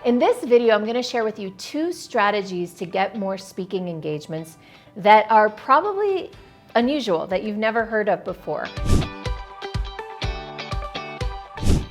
In this video, I'm going to share with you 2 strategies to get more speaking engagements that are probably unusual, that you've never heard of before.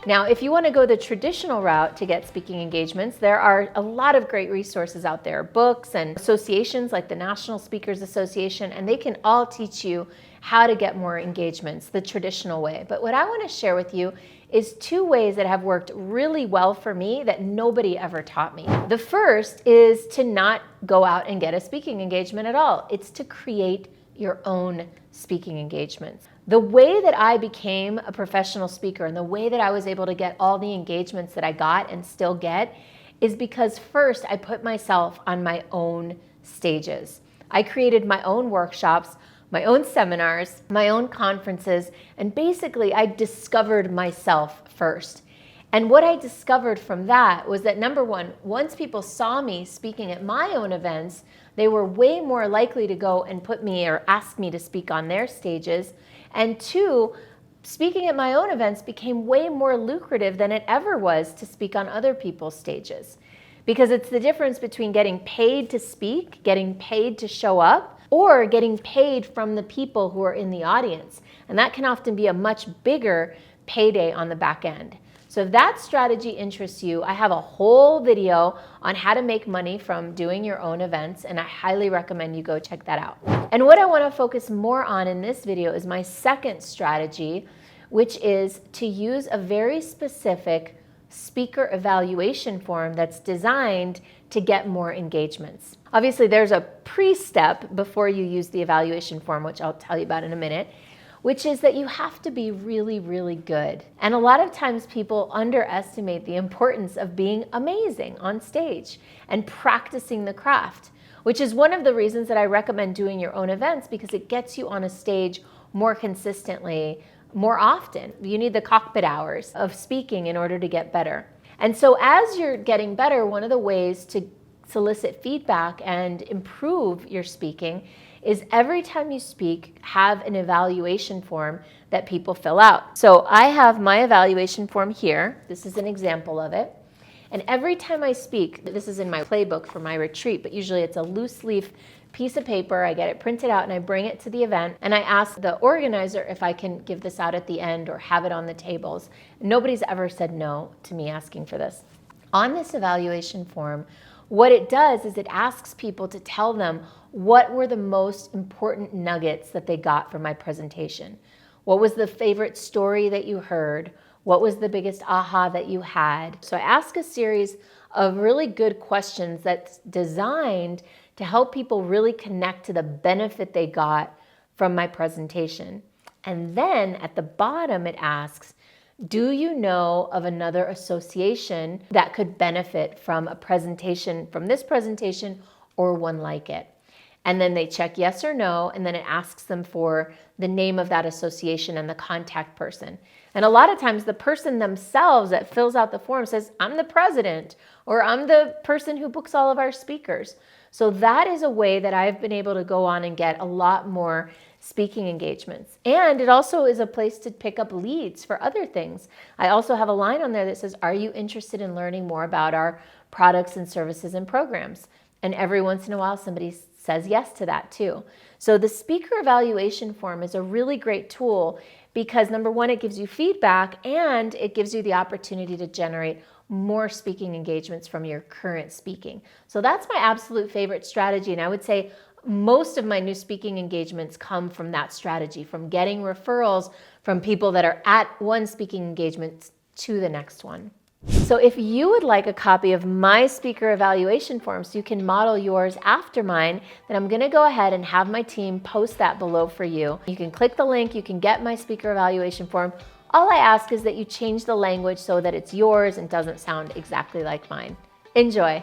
Now, if you want to go the traditional route to get speaking engagements, there are a lot of great resources out there, books and associations like the National Speakers Association, and they can all teach you how to get more engagements the traditional way. But what I want to share with you is 2 ways that have worked really well for me that nobody ever taught me. The first is to not go out and get a speaking engagement at all. It's to create your own speaking engagements. The way that I became a professional speaker and the way that I was able to get all the engagements that I got and still get is because first I put myself on my own stages. I created my own workshops, my own seminars, my own conferences, and basically I discovered myself first. And what I discovered from that was that number one, once people saw me speaking at my own events, they were way more likely to go and put me or ask me to speak on their stages. And 2, speaking at my own events became way more lucrative than it ever was to speak on other people's stages. Because it's the difference between getting paid to speak, getting paid to show up, or getting paid from the people who are in the audience. And that can often be a much bigger payday on the back end. So if that strategy interests you, I have a whole video on how to make money from doing your own events, and I highly recommend you go check that out. And what I want to focus more on in this video is my second strategy, which is to use a very specific speaker evaluation form that's designed to get more engagements. Obviously, there's a pre-step before you use the evaluation form, which I'll tell you about in a minute, which is that you have to be really, really good. And a lot of times people underestimate the importance of being amazing on stage and practicing the craft, which is one of the reasons that I recommend doing your own events, because it gets you on a stage more consistently, more often. You need the cockpit hours of speaking in order to get better. And so as you're getting better, one of the ways to solicit feedback and improve your speaking is every time you speak, have an evaluation form that people fill out. So I have my evaluation form here. This is an example of it. And every time I speak, this is in my playbook for my retreat, but usually it's a loose leaf piece of paper. I get it printed out and I bring it to the event, and I ask the organizer if I can give this out at the end or have it on the tables. Nobody's ever said no to me asking for this. On this evaluation form, what it does is it asks people to tell them what were the most important nuggets that they got from my presentation. What was the favorite story that you heard? What was the biggest aha that you had? So I ask a series of really good questions that's designed to help people really connect to the benefit they got from my presentation. And then at the bottom it asks, do you know of another association that could benefit from a presentation, from this presentation or one like it? And then they check yes or no, and then it asks them for the name of that association and the contact person. And a lot of times the person themselves that fills out the form says, I'm the president, or I'm the person who books all of our speakers. So that is a way that I've been able to go on and get a lot more speaking engagements. And it also is a place to pick up leads for other things. I also have a line on there that says, are you interested in learning more about our products and services and programs? And every once in a while, somebody says yes to that too. So the speaker evaluation form is a really great tool because number one, it gives you feedback and it gives you the opportunity to generate more speaking engagements from your current speaking. So that's my absolute favorite strategy. And I would say most of my new speaking engagements come from that strategy, from getting referrals from people that are at one speaking engagement to the next one. So if you would like a copy of my speaker evaluation form so you can model yours after mine, then I'm going to go ahead and have my team post that below for you. You can click the link, you can get my speaker evaluation form. All I ask is that you change the language so that it's yours and doesn't sound exactly like mine. Enjoy.